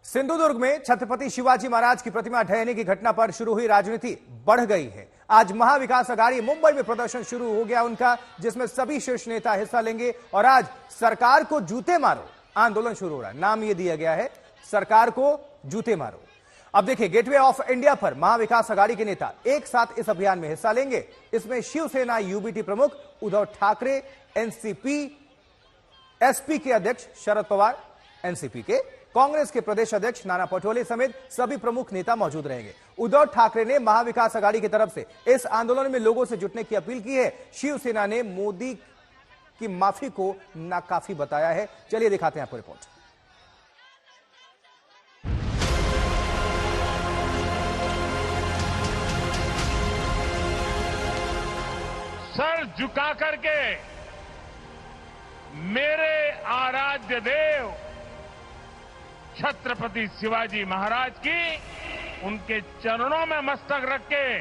सिंधुदुर्ग में छत्रपति शिवाजी महाराज की प्रतिमा ढहने की घटना पर शुरू हुई राजनीति बढ़ गई है। आज महाविकास अघाड़ी मुंबई में प्रदर्शन शुरू हो गया उनका, जिसमें सभी शीर्ष नेता हिस्सा लेंगे और आज सरकार को जूते मारो आंदोलन शुरू हो रहा है। नाम यह दिया गया है, सरकार को जूते मारो। अब देखिए, गेटवे ऑफ इंडिया पर महाविकास अघाड़ी के नेता एक साथ इस अभियान में हिस्सा लेंगे। इसमें शिवसेना यूबीटी प्रमुख उद्धव ठाकरे, एनसीपी एसपी के अध्यक्ष शरद पवार, एनसीपी के कांग्रेस के प्रदेश अध्यक्ष नाना पटोले समेत सभी प्रमुख नेता मौजूद रहेंगे। उद्धव ठाकरे ने महाविकास अघाड़ी की तरफ से इस आंदोलन में लोगों से जुटने की अपील की है। शिवसेना ने मोदी की माफी को नाकाफी बताया है। चलिए दिखाते हैं आपको रिपोर्ट। सर झुका करके मेरे आराध्य देव छत्रपति शिवाजी महाराज की उनके चरणों में मस्तक रख के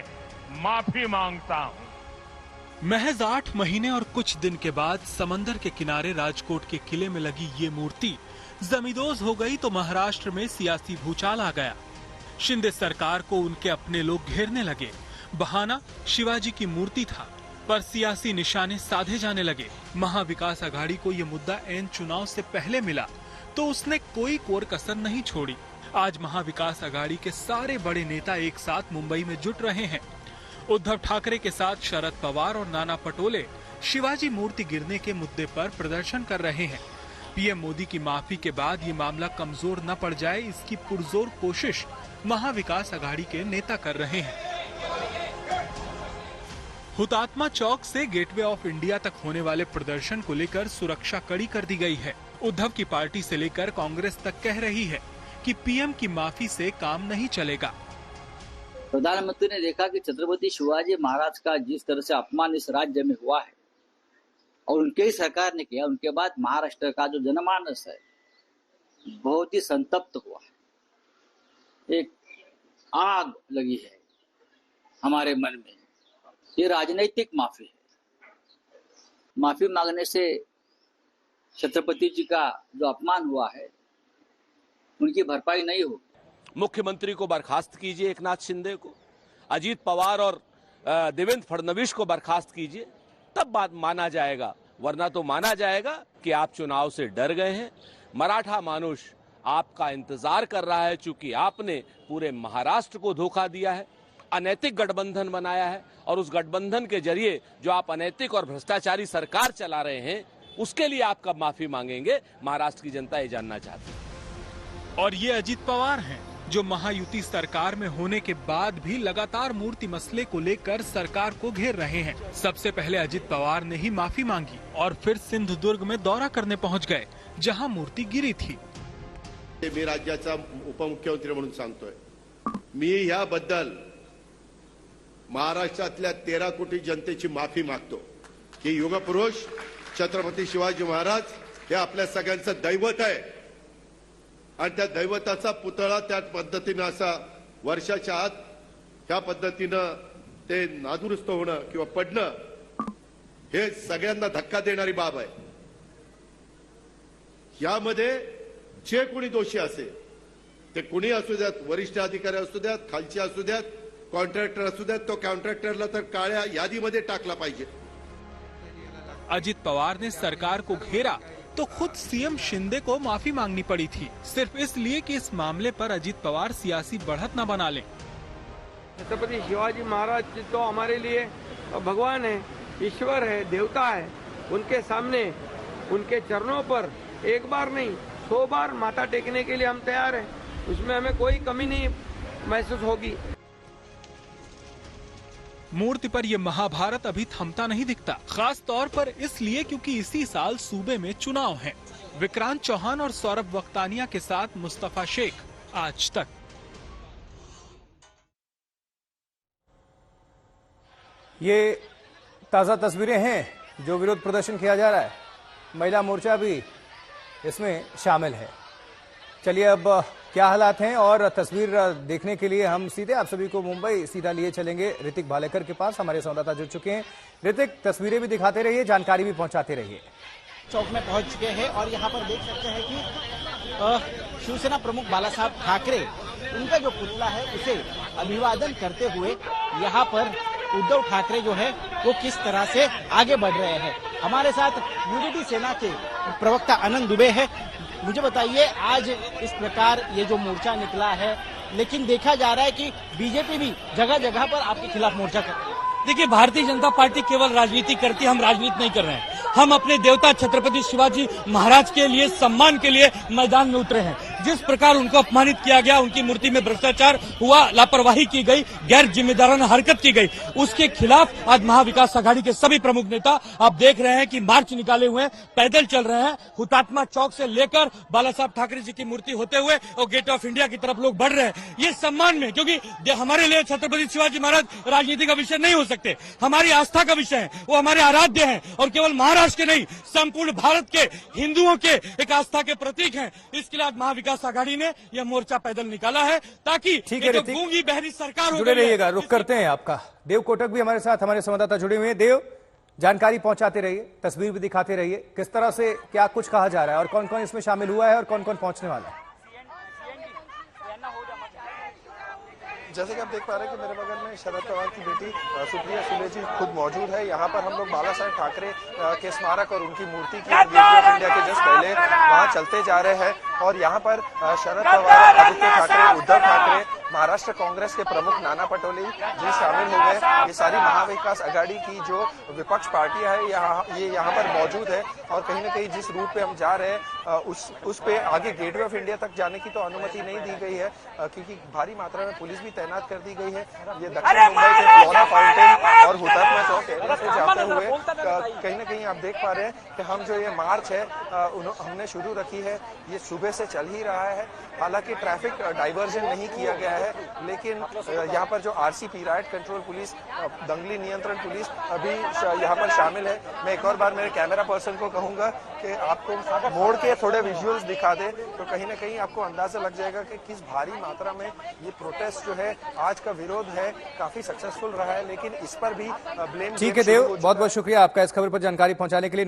माफी मांगता हूं। महज 8 महीने और कुछ दिन के बाद समंदर के किनारे राजकोट के किले में लगी ये मूर्ति जमींदोज हो गई तो महाराष्ट्र में सियासी भूचाल आ गया। शिंदे सरकार को उनके अपने लोग घेरने लगे। बहाना शिवाजी की मूर्ति था, पर सियासी निशाने साधे जाने लगे। महाविकास अघाड़ी को ये मुद्दा एन चुनाव से पहले मिला तो उसने कोई कोर कसर नहीं छोड़ी। आज महाविकास अघाड़ी के सारे बड़े नेता एक साथ मुंबई में जुट रहे हैं। उद्धव ठाकरे के साथ शरद पवार और नाना पटोले शिवाजी मूर्ति गिरने के मुद्दे पर प्रदर्शन कर रहे हैं। पीएम मोदी की माफी के बाद ये मामला कमजोर न पड़ जाए, इसकी पुरजोर कोशिश महाविकास अघाड़ी के नेता कर रहे हैं। हुतात्मा चौक से गेटवे ऑफ इंडिया तक होने वाले प्रदर्शन को लेकर सुरक्षा कड़ी कर दी गई है। उद्धव की पार्टी से लेकर कांग्रेस तक कह रही है कि पीएम की माफी से काम नहीं चलेगा। प्रधानमंत्री ने देखा कि छत्रपति शिवाजी महाराज का जिस तरह से अपमान इस राज्य में हुआ है और उनके ही सरकार ने किया, उनके बाद महाराष्ट्र का जो जनमानस है बहुत ही संतप्त हुआ है। एक आग लगी है हमारे मन में। ये राजनीतिक माफी है। माफी मांगने से छत्रपति जी का जो अपमान हुआ है उनकी भरपाई नहीं होगी। मुख्यमंत्री को बर्खास्त कीजिए, एकनाथ शिंदे को, अजीत पवार और देवेंद्र फडणवीस को बर्खास्त कीजिए, तब बात माना जाएगा। वरना तो माना जाएगा कि आप चुनाव से डर गए हैं। मराठा मानुष आपका इंतजार कर रहा है, चूंकि आपने पूरे महाराष्ट्र को धोखा दिया है, अनैतिक गठबंधन बनाया है और उस गठबंधन के जरिए जो आप अनैतिक और भ्रष्टाचारी सरकार चला रहे हैं उसके लिए आप कब माफी मांगेंगे, महाराष्ट्र की जनता ये जानना चाहती है। और ये अजीत पवार हैं जो महायुति सरकार में होने के बाद भी लगातार मूर्ति मसले को लेकर सरकार को घेर रहे हैं। सबसे पहले अजीत पवार ने ही माफी मांगी और फिर सिंधुदुर्ग में दौरा करने पहुंच गए जहां मूर्ति गिरी थी। मी राज्याचा उपमुख्यमंत्री म्हणून सांगतोय, मी याबद्दल महाराष्ट्रातल्या 13 कोटी जनतेची माफी मागतो की युगपुरुष छत्रपती शिवाजी महाराज हे आपल्या सगळ्यांचं दैवत आहे आणि त्या दैवताचा पुतळा त्या पद्धतीने असा वर्षाच्या आत त्या पद्धतीनं ते नादुरुस्त होणं किंवा पडणं हे सगळ्यांना धक्का देणारी बाब आहे। यामध्ये जे कोणी दोषी असेल ते कोणी असू द्यात, वरिष्ठ अधिकारी असू द्यात, खालचे असू द्यात, कॉन्ट्रॅक्टर असू द्यात, तो कॉन्ट्रॅक्टरला तर काळ्या यादीमध्ये टाकला पाहिजे। अजित पवार ने सरकार को घेरा तो खुद सीएम शिंदे को माफी मांगनी पड़ी थी, सिर्फ इसलिए कि इस मामले पर अजित पवार सियासी बढ़त न बना लें। छत्रपति शिवाजी महाराज तो हमारे लिए भगवान है, ईश्वर है, देवता है। उनके सामने, उनके चरणों पर एक बार नहीं 100 बार माथा टेकने के लिए हम तैयार हैं। उसमें हमें कोई कमी नहीं महसूस होगी। मूर्ति पर यह महाभारत अभी थमता नहीं दिखता, खास तौर पर इसलिए क्योंकि इसी साल सूबे में चुनाव हैं। विक्रांत चौहान और सौरभ वक्तानिया के साथ मुस्तफा शेख, आज तक। ये ताजा तस्वीरें हैं जो विरोध प्रदर्शन किया जा रहा है। महिला मोर्चा भी इसमें शामिल है। चलिए अब क्या हालात हैं और तस्वीर देखने के लिए हम सीधे आप सभी को मुंबई सीधा लिए चलेंगे ऋतिक भालेकर के पास। हमारे संवाददाता जुड़ चुके हैं। ऋतिक, तस्वीरें भी दिखाते रहिए, जानकारी भी पहुंचाते रहिए। चौक में पहुंच चुके हैं और यहां पर देख सकते हैं कि शिवसेना प्रमुख बालासाहेब ठाकरे उनका जो पुतला है उसे अभिवादन करते हुए यहाँ पर उद्धव ठाकरे जो है वो किस तरह से आगे बढ़ रहे हैं। हमारे साथ यूडीडी सेना के प्रवक्ता आनंद दुबे है। मुझे बताइए, आज इस प्रकार ये जो मोर्चा निकला है, लेकिन देखा जा रहा है कि बीजेपी भी जगह जगह पर आपके खिलाफ मोर्चा कर रही है। देखिए, भारतीय जनता पार्टी केवल राजनीति करती है, हम राजनीति नहीं कर रहे हैं। हम अपने देवता छत्रपति शिवाजी महाराज के लिए, सम्मान के लिए मैदान में उतरे हैं। जिस प्रकार उनको अपमानित किया गया, उनकी मूर्ति में भ्रष्टाचार हुआ, लापरवाही की गई, गैर जिम्मेदाराना हरकत की गई, उसके खिलाफ आज महाविकास आघाड़ी के सभी प्रमुख नेता आप देख रहे हैं कि मार्च निकाले हुए हैं, पैदल चल रहे हैं। हुतात्मा चौक से लेकर बाला साहब ठाकरे जी की मूर्ति होते हुए और गेट ऑफ इंडिया की तरफ लोग बढ़ रहे हैं। ये सम्मान में, क्योंकि हमारे लिए छत्रपति शिवाजी महाराज राजनीति का विषय नहीं हो सकते, हमारी आस्था का विषय है, वो हमारे आराध्य हैं और केवल महाराष्ट्र के नहीं, संपूर्ण भारत के हिंदुओं के एक आस्था के प्रतीक हैं। इसके लिए आज महाविकास आघाड़ी ने यह मोर्चा पैदल निकाला है, ताकि जो गूंगी बहरी सरकार जुड़े रहिएगा। रुक करते हैं आपका। देव कोटक भी हमारे साथ, हमारे संवाददाता जुड़े हुए हैं। देव, जानकारी पहुंचाते रहिए, तस्वीर भी दिखाते रहिए, किस तरह से क्या कुछ कहा जा रहा है और कौन कौन इसमें शामिल हुआ है और कौन कौन पहुंचने वाला है। जैसे कि आप देख पा रहे हैं कि मेरे बगल में शरद पवार की बेटी सुप्रिया सुले जी खुद मौजूद है। यहाँ पर हम लोग बाला साहेब ठाकरे के स्मारक और उनकी मूर्ति की गेट ऑफ इंडिया के जस्ट पहले वहाँ चलते जा रहे हैं और यहाँ पर शरद पवार, आदित्य ठाकरे, उद्धव ठाकरे, महाराष्ट्र कांग्रेस के प्रमुख नाना पटोले जी शामिल हो गए। ये सारी महाविकास आघाड़ी की जो विपक्ष पार्टियां है ये यहाँ पर मौजूद है और कहीं ना कहीं जिस रूट पे हम जा रहे हैं उस पे आगे गेटवे ऑफ इंडिया तक जाने की तो अनुमति नहीं दी गई है, क्योंकि भारी मात्रा में पुलिस भी तैनात कर दी गई है। ये दक्षिण मुंबई के फ्लोरा फाउंटेन और हुतात्मा चौक एरिया से जाते हुए कहीं ना कहीं आप देख पा रहे हैं कि हम जो ये मार्च है हमने शुरू रखी है, ये सुबह से चल ही रहा है। हालांकि ट्रैफिक डाइवर्जन नहीं किया गया है, लेकिन यहाँ पर जो आरसीपी राइट कंट्रोल पुलिस, दंगली नियंत्रण पुलिस अभी यहाँ पर शामिल है। मैं एक और बार मेरे कैमरा पर्सन को कहूंगा कि आपको मोड़ के थोड़े विजुअल्स दिखा दे, तो कहीं ना कहीं आपको अंदाजा लग जाएगा कि किस भारी मात्रा में ये प्रोटेस्ट जो है, आज का विरोध है, काफी सक्सेसफुल रहा है। लेकिन इस पर भी ब्लेम। ठीक है देव, बहुत बहुत शुक्रिया आपका इस खबर पर जानकारी पहुंचाने के लिए।